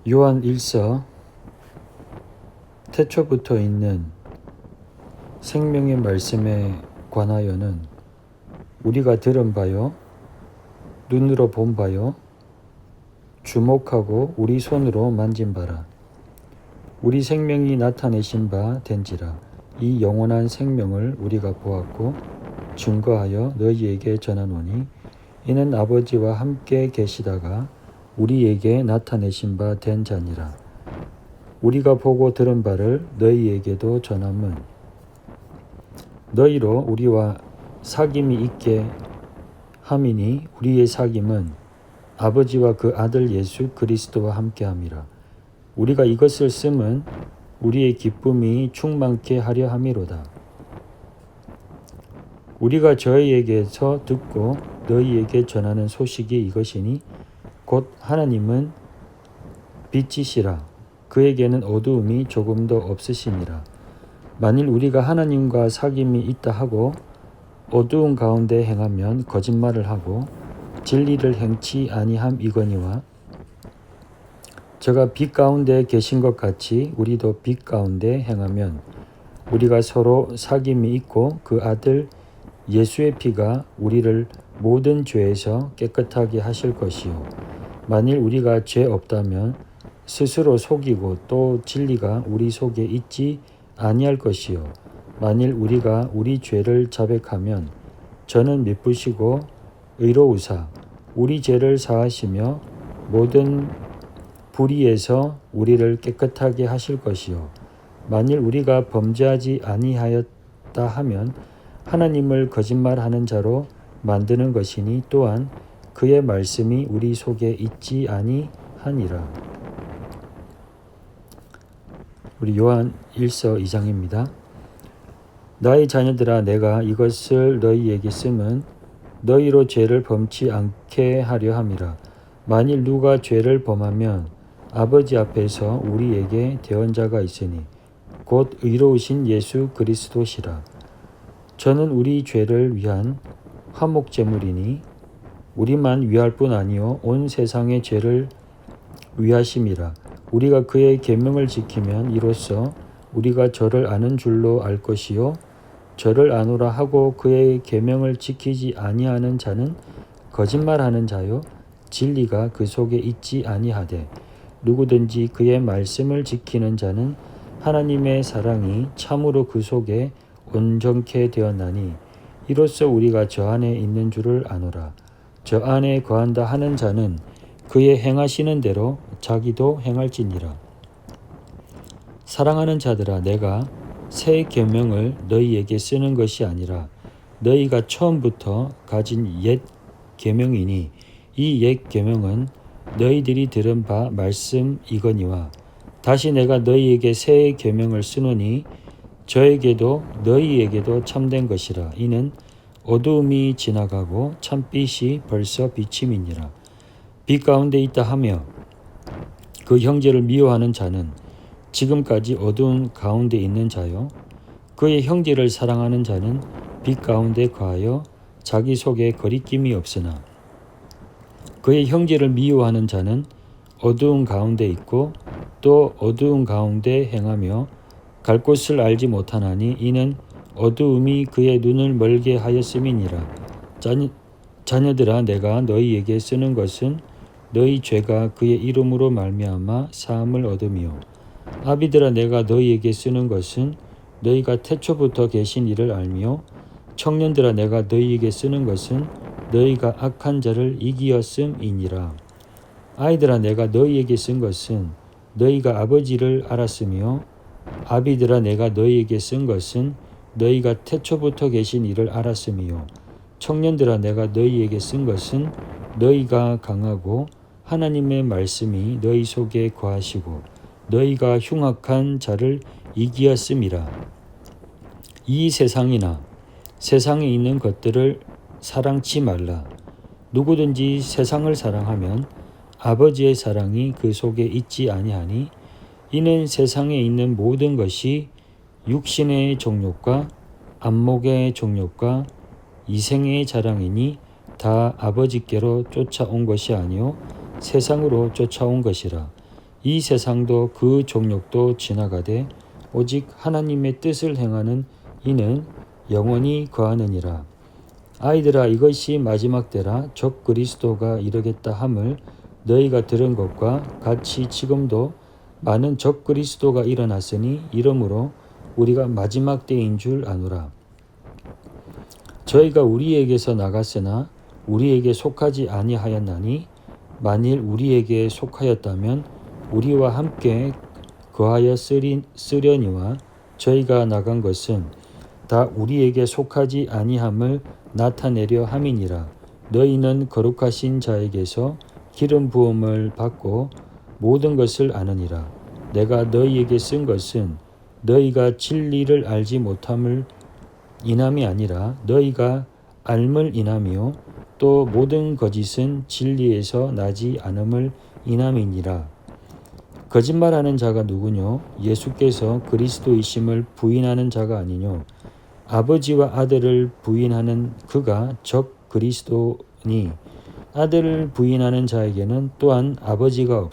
요한 1서 태초부터 있는 생명의 말씀에 관하여는 우리가 들은 바요, 눈으로 본 바요, 주목하고 우리 손으로 만진 바라. 우리 생명이 나타내신 바 된지라. 이 영원한 생명을 우리가 보았고 증거하여 너희에게 전하노니 이는 아버지와 함께 계시다가 우리에게 나타내신 바 된 자니라. 우리가 보고 들은 바를 너희에게도 전함은 너희로 우리와 사귐이 있게 함이니 우리의 사귐은 아버지와 그 아들 예수 그리스도와 함께함이라. 우리가 이것을 쓰면 우리의 기쁨이 충만케 하려 함이로다. 우리가 저희에게서 듣고 너희에게 전하는 소식이 이것이니 곧 하나님은 빛이시라. 그에게는 어두움이 조금도 없으시니라. 만일 우리가 하나님과 사귐이 있다 하고 어두운 가운데 행하면 거짓말을 하고 진리를 행치 아니함이거니와 저가 빛 가운데 계신 것 같이 우리도 빛 가운데 행하면 우리가 서로 사귐이 있고 그 아들 예수의 피가 우리를 모든 죄에서 깨끗하게 하실 것이요. 만일 우리가 죄 없다면 스스로 속이고 또 진리가 우리 속에 있지 아니할 것이요. 만일 우리가 우리 죄를 자백하면 저는 미쁘시고 의로우사 우리 죄를 사하시며 모든 불의에서 우리를 깨끗하게 하실 것이요. 만일 우리가 범죄하지 아니하였다 하면 하나님을 거짓말하는 자로 만드는 것이니 또한 그의 말씀이 우리 속에 있지 아니하니라. 우리 요한 1서 2장입니다. 나의 자녀들아, 내가 이것을 너희에게 쓰면 너희로 죄를 범치 않게 하려 함이라. 만일 누가 죄를 범하면 아버지 앞에서 우리에게 대언자가 있으니 곧 의로우신 예수 그리스도시라. 저는 우리 죄를 위한 화목제물이니 우리만 위할 뿐 아니요 온 세상의 죄를 위하심이라. 우리가 그의 계명을 지키면 이로써 우리가 저를 아는 줄로 알 것이요 저를 아노라 하고 그의 계명을 지키지 아니하는 자는 거짓말하는 자요 진리가 그 속에 있지 아니하되 누구든지 그의 말씀을 지키는 자는 하나님의 사랑이 참으로 그 속에 온전케 되었나니 이로써 우리가 저 안에 있는 줄을 아노라. 저 안에 거한다 하는 자는 그의 행하시는 대로 자기도 행할지니라. 사랑하는 자들아, 내가 새 계명을 너희에게 쓰는 것이 아니라 너희가 처음부터 가진 옛 계명이니 이 옛 계명은 너희들이 들은 바 말씀이거니와 다시 내가 너희에게 새 계명을 쓰노니 저에게도 너희에게도 참된 것이라. 이는 어두움이 지나가고 참빛이 벌써 비침이니라. 빛 가운데 있다 하며 그 형제를 미워하는 자는 지금까지 어두운 가운데 있는 자요 그의 형제를 사랑하는 자는 빛 가운데 거하여 자기 속에 거리낌이 없으나 그의 형제를 미워하는 자는 어두운 가운데 있고 또 어두운 가운데 행하며 갈 곳을 알지 못하나니 이는 어두움이 그의 눈을 멀게 하였음이니라. 자녀들아, 내가 너희에게 쓰는 것은 너희 죄가 그의 이름으로 말미암아 사함을 얻으며 아비들아, 내가 너희에게 쓰는 것은 너희가 태초부터 계신 이를 알며 청년들아, 내가 너희에게 쓰는 것은 너희가 악한 자를 이기었음이니라. 아이들아, 내가 너희에게 쓴 것은 너희가 아버지를 알았으며 아비들아, 내가 너희에게 쓴 것은 너희가 태초부터 계신 이를 알았으며 청년들아, 내가 너희에게 쓴 것은 너희가 강하고 하나님의 말씀이 너희 속에 거하시고 너희가 흉악한 자를 이기었음이라. 이 세상이나 세상에 있는 것들을 사랑치 말라. 누구든지 세상을 사랑하면 아버지의 사랑이 그 속에 있지 아니하니 이는 세상에 있는 모든 것이 육신의 정욕과 안목의 정욕과 이생의 자랑이니 다 아버지께로 쫓아온 것이 아니요 세상으로 쫓아온 것이라. 이 세상도 그 종력도 지나가되 오직 하나님의 뜻을 행하는 이는 영원히 거하느니라. 아이들아, 이것이 마지막 때라. 적 그리스도가 이르겠다 함을 너희가 들은 것과 같이 지금도 많은 적 그리스도가 일어났으니 이러므로 우리가 마지막 때인 줄 아노라. 저희가 우리에게서 나갔으나 우리에게 속하지 아니하였나니 만일 우리에게 속하였다면 우리와 함께 거하여 쓰려니와 저희가 나간 것은 다 우리에게 속하지 아니함을 나타내려 함이니라. 너희는 거룩하신 자에게서 기름 부음을 받고 모든 것을 아느니라. 내가 너희에게 쓴 것은 너희가 진리를 알지 못함을 인함이 아니라 너희가 알물 인함이요 또 모든 거짓은 진리에서 나지 않음을 인함이니라. 거짓말하는 자가 누구뇨? 예수께서 그리스도이심을 부인하는 자가 아니뇨? 아버지와 아들을 부인하는 그가 적 그리스도니 아들을 부인하는 자에게는 또한 아버지가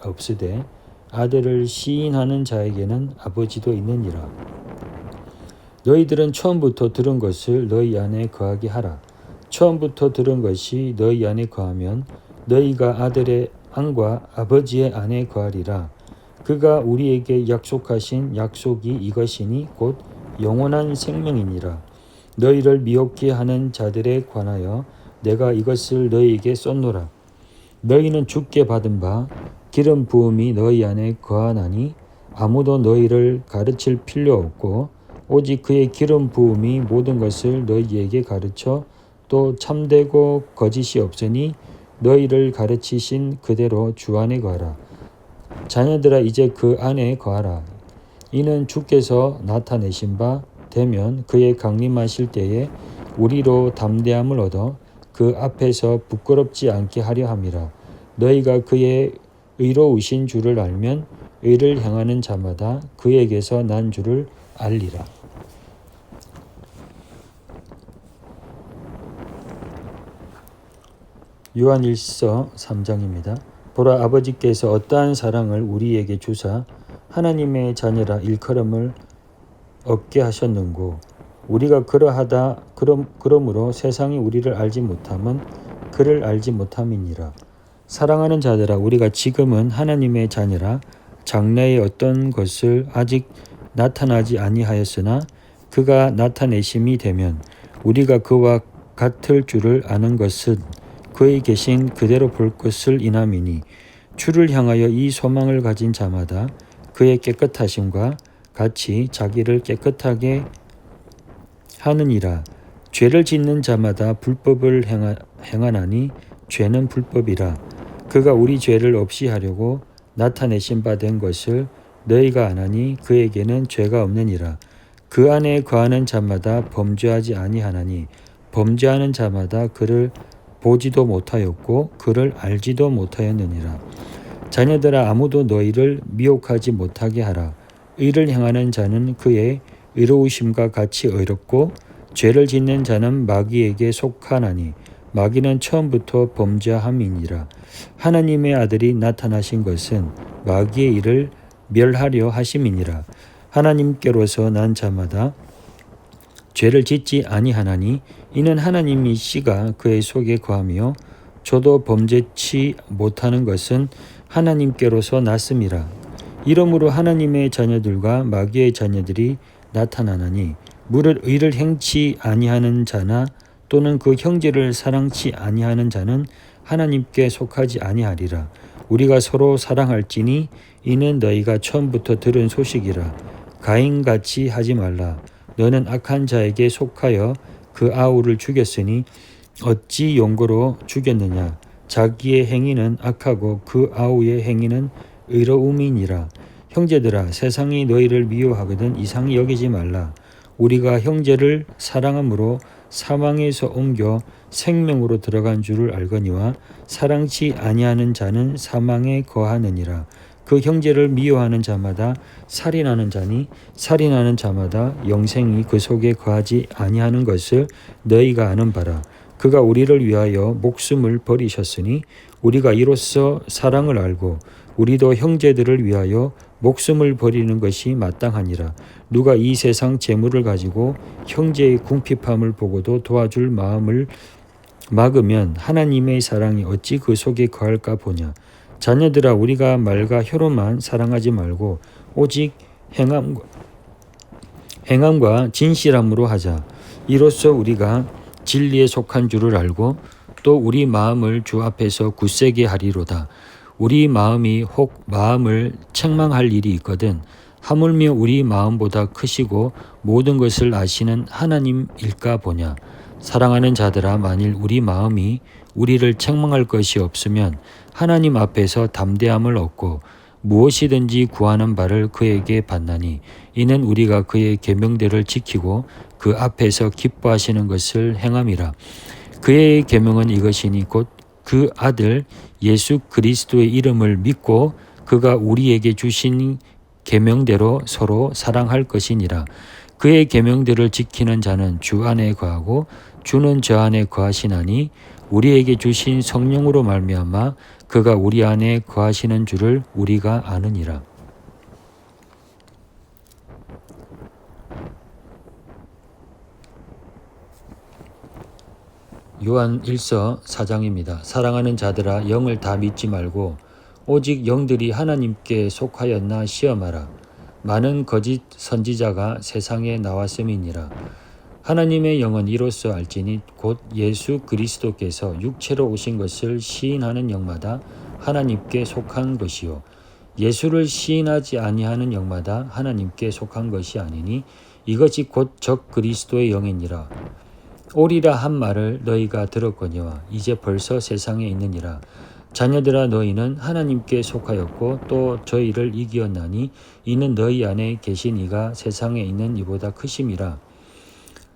없으되 아들을 시인하는 자에게는 아버지도 있느니라. 너희들은 처음부터 들은 것을 너희 안에 거하게 하라. 처음부터 들은 것이 너희 안에 거하면 너희가 아들의 안과 아버지의 안에 거하리라. 그가 우리에게 약속하신 약속이 이것이니 곧 영원한 생명이니라. 너희를 미혹게 하는 자들에 관하여 내가 이것을 너희에게 썼노라. 너희는 주께 받은 바 기름 부음이 너희 안에 거하나니 아무도 너희를 가르칠 필요 없고 오직 그의 기름 부음이 모든 것을 너희에게 가르쳐 또 참되고 거짓이 없으니 너희를 가르치신 그대로 주 안에 거하라. 자녀들아, 이제 그 안에 거하라. 이는 주께서 나타내신 바 되면 그의 강림하실 때에 우리로 담대함을 얻어 그 앞에서 부끄럽지 않게 하려 함이라. 너희가 그의 의로우신 줄을 알면 의를 행하는 자마다 그에게서 난 줄을 알리라. 요한일서 3장입니다. 보라, 아버지께서 어떠한 사랑을 우리에게 주사 하나님의 자녀라 일컬음을 얻게 하셨는고 우리가 그러므로 세상이 우리를 알지 못함은 그를 알지 못함이니라. 사랑하는 자들아, 우리가 지금은 하나님의 자녀라. 장래의 어떤 것을 아직 나타나지 아니하였으나 그가 나타내심이 되면 우리가 그와 같을 줄을 아는 것은 그의 계신 그대로 볼 것을 인함이니 주를 향하여 이 소망을 가진 자마다 그의 깨끗하심과 같이 자기를 깨끗하게 하느니라. 죄를 짓는 자마다 불법을 행하나니 죄는 불법이라. 그가 우리 죄를 없이 하려고 나타내신 바 된 것을 너희가 아나니 그에게는 죄가 없느니라. 그 안에 거하는 자마다 범죄하지 아니하나니 범죄하는 자마다 그를 보지도 못하였고 그를 알지도 못하였느니라. 자녀들아, 아무도 너희를 미혹하지 못하게 하라. 의를 행하는 자는 그의 의로우심과 같이 의롭고 죄를 짓는 자는 마귀에게 속하나니 마귀는 처음부터 범죄함이니라. 하나님의 아들이 나타나신 것은 마귀의 일을 멸하려 하심이니라. 하나님께로서 난 자마다 죄를 짓지 아니하나니 이는 하나님이 씨가 그의 속에 거하며 저도 범죄치 못하는 것은 하나님께로서 났음이라. 이러므로 하나님의 자녀들과 마귀의 자녀들이 나타나나니 무릇 의를 행치 아니하는 자나 또는 그 형제를 사랑치 아니하는 자는 하나님께 속하지 아니하리라. 우리가 서로 사랑할지니 이는 너희가 처음부터 들은 소식이라. 가인같이 하지 말라. 너는 악한 자에게 속하여 그 아우를 죽였으니 어찌 용거로 죽였느냐. 자기의 행위는 악하고 그 아우의 행위는 의로움이니라. 형제들아, 세상이 너희를 미워하거든 이상히 여기지 말라. 우리가 형제를 사랑함으로 사망에서 옮겨 생명으로 들어간 줄을 알거니와 사랑치 아니하는 자는 사망에 거하느니라. 그 형제를 미워하는 자마다 살인하는 자니 살인하는 자마다 영생이 그 속에 거하지 아니하는 것을 너희가 아는 바라. 그가 우리를 위하여 목숨을 버리셨으니 우리가 이로써 사랑을 알고 우리도 형제들을 위하여 목숨을 버리는 것이 마땅하니라. 누가 이 세상 재물을 가지고 형제의 궁핍함을 보고도 도와줄 마음을 막으면 하나님의 사랑이 어찌 그 속에 거할까 보냐. 자녀들아, 우리가 말과 혀로만 사랑하지 말고 오직 행함과 진실함으로 하자. 이로써 우리가 진리에 속한 줄을 알고 또 우리 마음을 주 앞에서 굳세게 하리로다. 우리 마음이 혹 마음을 책망할 일이 있거든 하물며 우리 마음보다 크시고 모든 것을 아시는 하나님일까 보냐. 사랑하는 자들아, 만일 우리 마음이 우리를 책망할 것이 없으면 하나님 앞에서 담대함을 얻고 무엇이든지 구하는 바를 그에게 받나니 이는 우리가 그의 계명들을 지키고 그 앞에서 기뻐하시는 것을 행함이라. 그의 계명은 이것이니 곧 그 아들 예수 그리스도의 이름을 믿고 그가 우리에게 주신 계명대로 서로 사랑할 것이니라. 그의 계명들을 지키는 자는 주 안에 거하고 주는 저 안에 거하시나니 우리에게 주신 성령으로 말미암아 그가 우리 안에 거하시는 줄을 우리가 아느니라. 요한 1서 4장입니다. 사랑하는 자들아, 영을 다 믿지 말고 오직 영들이 하나님께 속하였나 시험하라. 많은 거짓 선지자가 세상에 나왔음이니라. 하나님의 영은 이로써 알지니 곧 예수 그리스도께서 육체로 오신 것을 시인하는 영마다 하나님께 속한 것이요 예수를 시인하지 아니하는 영마다 하나님께 속한 것이 아니니 이것이 곧 적 그리스도의 영이니라. 오리라 한 말을 너희가 들었거니와 이제 벌써 세상에 있느니라. 자녀들아, 너희는 하나님께 속하였고 또 저희를 이기었나니 이는 너희 안에 계신 이가 세상에 있는 이보다 크심이라.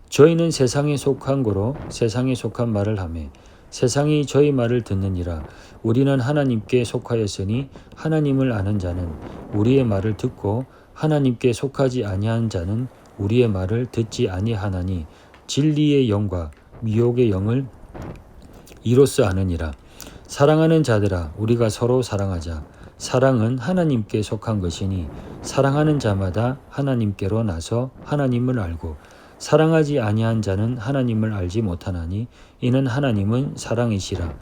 저희는 세상에 속한 고로 세상에 속한 말을 하매 세상이 저희 말을 듣느니라. 우리는 하나님께 속하였으니 하나님을 아는 자는 우리의 말을 듣고 하나님께 속하지 아니한 자는 우리의 말을 듣지 아니하나니 진리의 영과 미혹의 영을 이로써 아느니라. 사랑하는 자들아, 우리가 서로 사랑하자. 사랑은 하나님께 속한 것이니 사랑하는 자마다 하나님께로 나서 하나님을 알고 사랑하지 아니한 자는 하나님을 알지 못하나니 이는 하나님은 사랑이시라.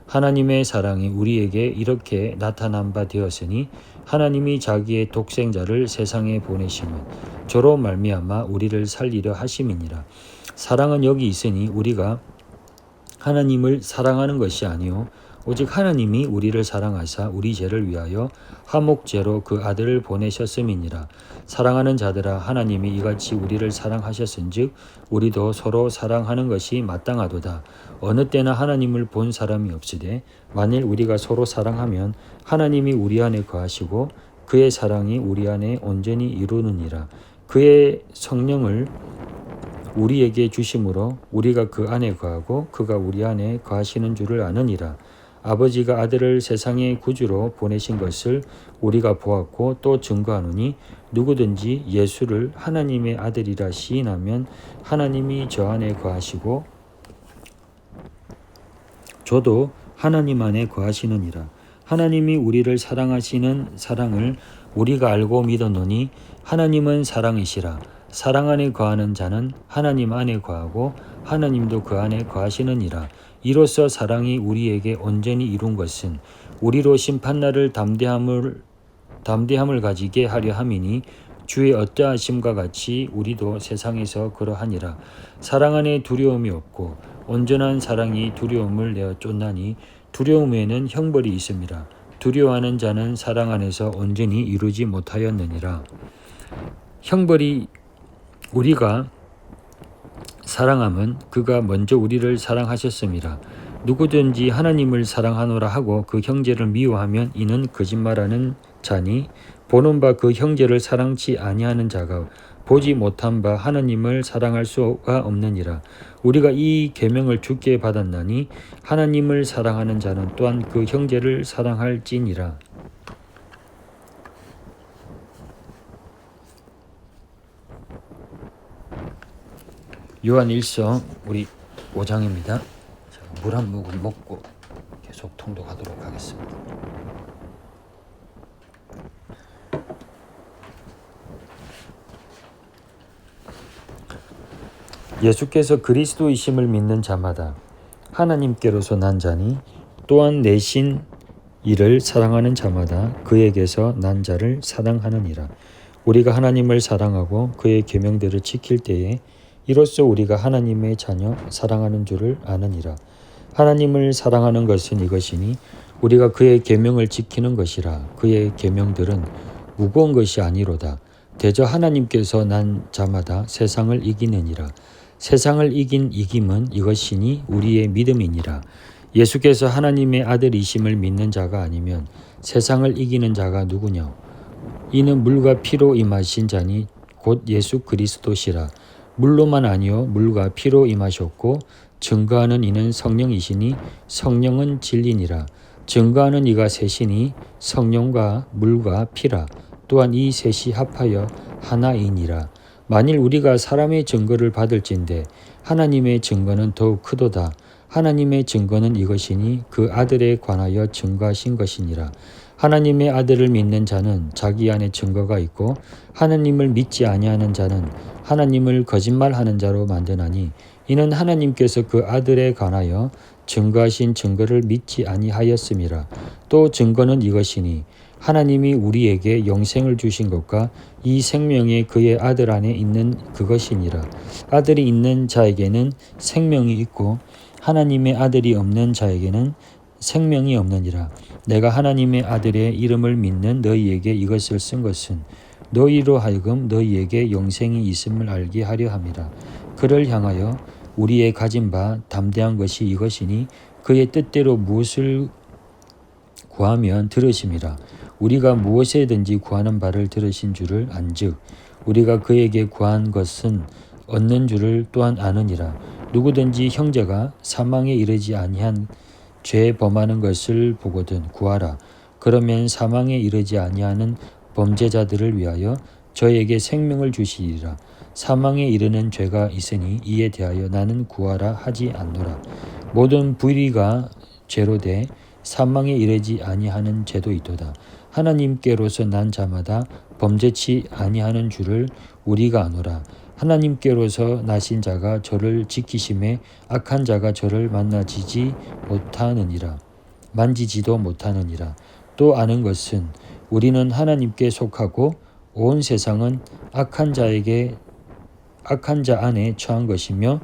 하나님의 사랑이 우리에게 이렇게 나타난 바 되었으니 하나님이 자기의 독생자를 세상에 보내심은 저로 말미암아 우리를 살리려 하심이니라. 사랑은 여기 있으니 우리가 하나님을 사랑하는 것이 아니요 오직 하나님이 우리를 사랑하사 우리 죄를 위하여 화목제로 그 아들을 보내셨음이니라. 사랑하는 자들아, 하나님이 이같이 우리를 사랑하셨은즉 우리도 서로 사랑하는 것이 마땅하도다. 어느 때나 하나님을 본 사람이 없으되 만일 우리가 서로 사랑하면 하나님이 우리 안에 거하시고 그의 사랑이 우리 안에 온전히 이루느니라. 그의 성령을 우리에게 주심으로 우리가 그 안에 거하고 그가 우리 안에 거하시는 줄을 아느니라. 아버지가 아들을 세상의 구주로 보내신 것을 우리가 보았고 또 증거하노니 누구든지 예수를 하나님의 아들이라 시인하면 하나님이 저 안에 거하시고 저도 하나님 안에 거하시느니라. 하나님이 우리를 사랑하시는 사랑을 우리가 알고 믿었노니 하나님은 사랑이시라. 사랑 안에 거하는 자는 하나님 안에 거하고 하나님도 그 안에 거하시느니라. 이로써 사랑이 우리에게 온전히 이룬 것은 우리로 심판날을 담대함을 가지게 하려 함이니 주의 어떠하심과 같이 우리도 세상에서 그러하니라. 사랑 안에 두려움이 없고 온전한 사랑이 두려움을 내어 쫓나니 두려움에는 형벌이 있음이라. 두려워하는 자는 사랑 안에서 온전히 이루지 못하였느니라. 형벌이 우리가 사랑함은 그가 먼저 우리를 사랑하셨음이라. 누구든지 하나님을 사랑하노라 하고 그 형제를 미워하면 이는 거짓말하는 자니 보는 바 그 형제를 사랑치 아니하는 자가 보지 못한 바 하나님을 사랑할 수가 없느니라. 우리가 이 계명을 주께 받았나니 하나님을 사랑하는 자는 또한 그 형제를 사랑할지니라. 요한 1서 우리 5장입니다. 물 한 모금 먹고 계속 통독하도록 하겠습니다. 예수께서 그리스도이심을 믿는 자마다 하나님께로서 난 자니 또한 내신 이를 사랑하는 자마다 그에게서 난 자를 사랑하느니라. 우리가 하나님을 사랑하고 그의 계명들을 지킬 때에 이로써 우리가 하나님의 자녀 사랑하는 줄을 아느니라. 하나님을 사랑하는 것은 이것이니 우리가 그의 계명을 지키는 것이라. 그의 계명들은 무거운 것이 아니로다. 대저 하나님께서 난 자마다 세상을 이기느니라. 세상을 이긴 이김은 이것이니 우리의 믿음이니라. 예수께서 하나님의 아들이심을 믿는 자가 아니면 세상을 이기는 자가 누구냐? 이는 물과 피로 임하신 자니 곧 예수 그리스도시라. 물로만 아니요 물과 피로 임하셨고 증거하는 이는 성령이시니 성령은 진리니라. 증거하는 이가 셋이니 성령과 물과 피라. 또한 이 셋이 합하여 하나이니라. 만일 우리가 사람의 증거를 받을진대 하나님의 증거는 더욱 크도다. 하나님의 증거는 이것이니 그 아들에 관하여 증거하신 것이니라. 하나님의 아들을 믿는 자는 자기 안에 증거가 있고 하나님을 믿지 아니하는 자는 하나님을 거짓말하는 자로 만드나니 이는 하나님께서 그 아들에 관하여 증거하신 증거를 믿지 아니하였음이라. 또 증거는 이것이니 하나님이 우리에게 영생을 주신 것과 이 생명이 그의 아들 안에 있는 그것이니라. 아들이 있는 자에게는 생명이 있고 하나님의 아들이 없는 자에게는 생명이 없느니라. 내가 하나님의 아들의 이름을 믿는 너희에게 이것을 쓴 것은 너희로 하여금 너희에게 영생이 있음을 알게 하려 함이라. 그를 향하여 우리의 가진 바 담대한 것이 이것이니 그의 뜻대로 무엇을 구하면 들으심이라. 우리가 무엇에든지 구하는 바를 들으신 줄을 안즉 우리가 그에게 구한 것은 얻는 줄을 또한 아느니라. 누구든지 형제가 사망에 이르지 아니한 죄 범하는 것을 보거든 구하라. 그러면 사망에 이르지 아니하는 범죄자들을 위하여 저에게 생명을 주시리라. 사망에 이르는 죄가 있으니 이에 대하여 나는 구하라 하지 않노라. 모든 불의가 죄로 돼 사망에 이르지 아니하는 죄도 있도다. 하나님께로서 난 자마다 범죄치 아니하는 줄을 우리가 아노라. 하나님께로서 나신 자가 저를 지키심에 악한 자가 저를 만지지도 못하느니라. 또 아는 것은 우리는 하나님께 속하고 온 세상은 악한 자 안에 처한 것이며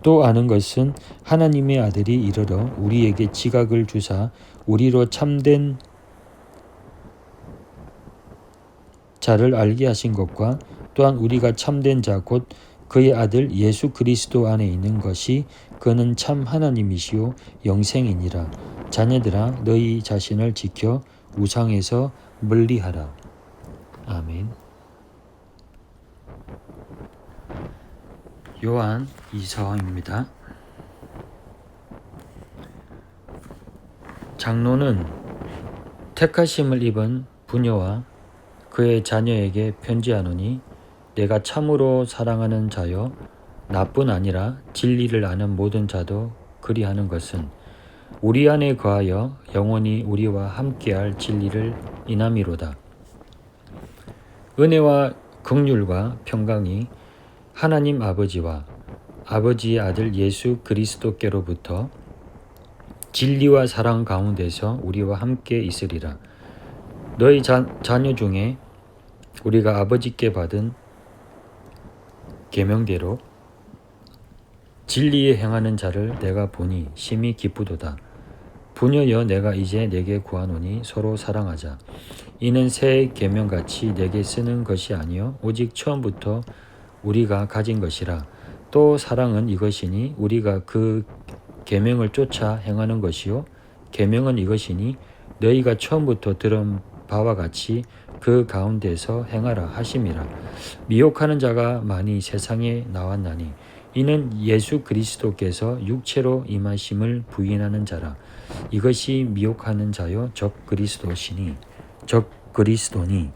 또 아는 것은 하나님의 아들이 이르러 우리에게 지각을 주사 우리로 참된 자를 알게 하신 것과 또한 우리가 참된 자 곧 그의 아들 예수 그리스도 안에 있는 것이 그는 참 하나님이시요 영생이니라. 자녀들아 너희 자신을 지켜 우상에서 멀리하라. 아멘. 요한 2서입니다. 장로는 택하심을 입은 부녀와 그의 자녀에게 편지하노니 내가 참으로 사랑하는 자여 나뿐 아니라 진리를 아는 모든 자도 그리하는 것은 우리 안에 거하여 영원히 우리와 함께할 진리를 인함이로다. 은혜와 긍휼과 평강이 하나님 아버지와 아버지의 아들 예수 그리스도께로부터 진리와 사랑 가운데서 우리와 함께 있으리라. 너희 자녀 중에 우리가 아버지께 받은 계명대로 진리에 행하는 자를 내가 보니 심히 기쁘도다. 부녀여 내가 이제 내게 구하노니 서로 사랑하자. 이는 새 계명같이 내게 쓰는 것이 아니요 오직 처음부터 우리가 가진 것이라. 또 사랑은 이것이니 우리가 그 계명을 쫓아 행하는 것이요 계명은 이것이니 너희가 처음부터 들은 바와 같이 그 가운데서 행하라 하심이라. 미혹하는 자가 많이 세상에 나왔나니 이는 예수 그리스도께서 육체로 임하심을 부인하는 자라. 이것이 미혹하는 자요 적 그리스도니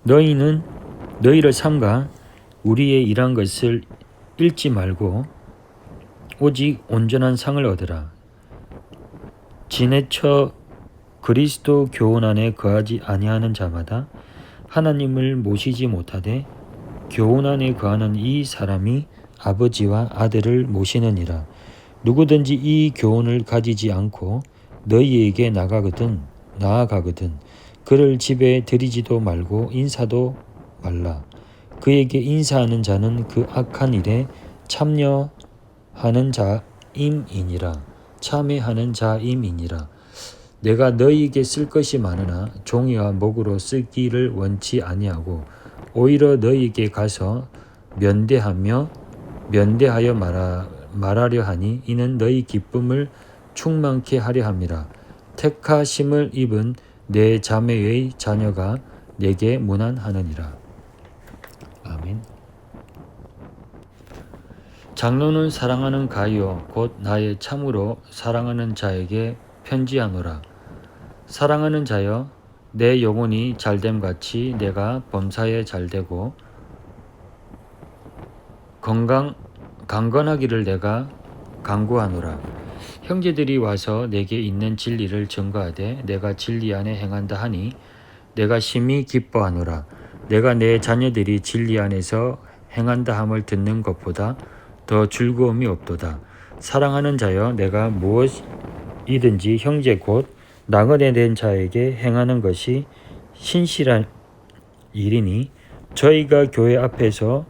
너희는 너희를 삼가 우리의 일한 것을 읽지 말고 오직 온전한 상을 얻으라. 지내쳐 그리스도 교훈 안에 거하지 아니하는 자마다 하나님을 모시지 못하되 교훈 안에 거하는 이 사람이 아버지와 아들을 모시느니라. 누구든지 이 교훈을 가지지 않고 너희에게 나아가거든 그를 집에 들이지도 말고 인사도 말라. 그에게 인사하는 자는 그 악한 일에 참여하는 자임이니라. 내가 너희에게 쓸 것이 많으나 종이와 목으로 쓰기를 원치 아니하고 오히려 너희에게 가서 면대하여 말하려 하니 이는 너희 기쁨을 충만케 하려 함이라. 택하심을 입은 내 자매의 자녀가 내게 문안하느니라. 아멘. 장로는 사랑하는 가이오 곧 나의 참으로 사랑하는 자에게 편지하노라. 사랑하는 자여, 내 영혼이 잘됨같이 내가 범사에 잘되고 강건하기를 내가 간구하노라. 형제들이 와서 내게 있는 진리를 증거하되 내가 진리 안에 행한다 하니 내가 심히 기뻐하노라. 내가 내 자녀들이 진리 안에서 행한다 함을 듣는 것보다 더 즐거움이 없도다. 사랑하는 자여, 내가 무엇이든지 형제 곧 나그네 된 자에게 행하는 것이 신실한 일이니 저희가 교회 앞에서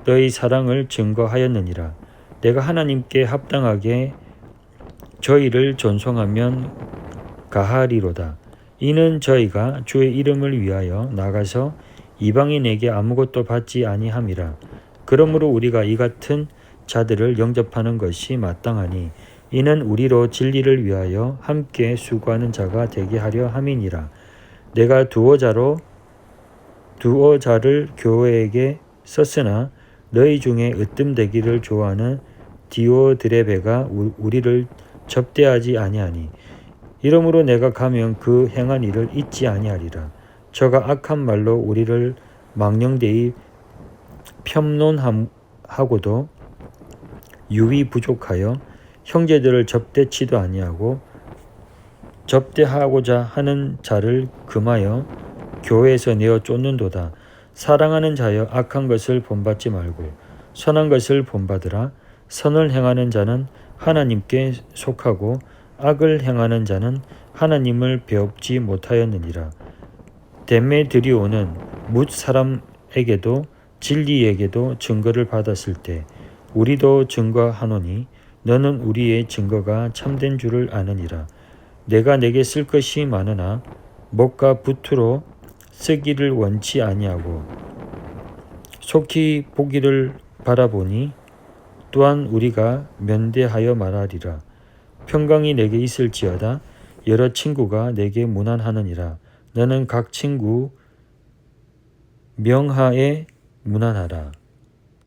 너희 사랑을 증거하였느니라. 내가 하나님께 합당하게 저희를 존송하면 가하리로다. 이는 저희가 주의 이름을 위하여 나가서 이방인에게 아무것도 받지 아니함이라. 그러므로 우리가 이 같은 자들을 영접하는 것이 마땅하니 이는 우리로 진리를 위하여 함께 수고하는 자가 되게 하려 함이니라. 내가 두어 자를 교회에게 썼으나 너희 중에 으뜸되기를 좋아하는 디오드레베가 우리를 접대하지 아니하니 이러므로 내가 가면 그 행한 일을 잊지 아니하리라. 저가 악한 말로 우리를 망령되이 폄론하고도 유위 부족하여 형제들을 접대치도 아니하고 접대하고자 하는 자를 금하여 교회에서 내어 쫓는도다. 사랑하는 자여, 악한 것을 본받지 말고 선한 것을 본받으라. 선을 행하는 자는 하나님께 속하고 악을 행하는 자는 하나님을 배웁지 못하였느니라. 데메드리오는 뭇 사람에게도 진리에게도 증거를 받았을 때 우리도 증거하노니 너는 우리의 증거가 참된 줄을 아느니라. 내가 내게 쓸 것이 많으나 목과 붓으로 쓰기를 원치 아니하고 속히 보기를 바라보니 또한 우리가 면대하여 말하리라. 평강이 내게 있을지어다. 여러 친구가 내게 문안하느니라. 너는 각 친구 명하에 문안하라.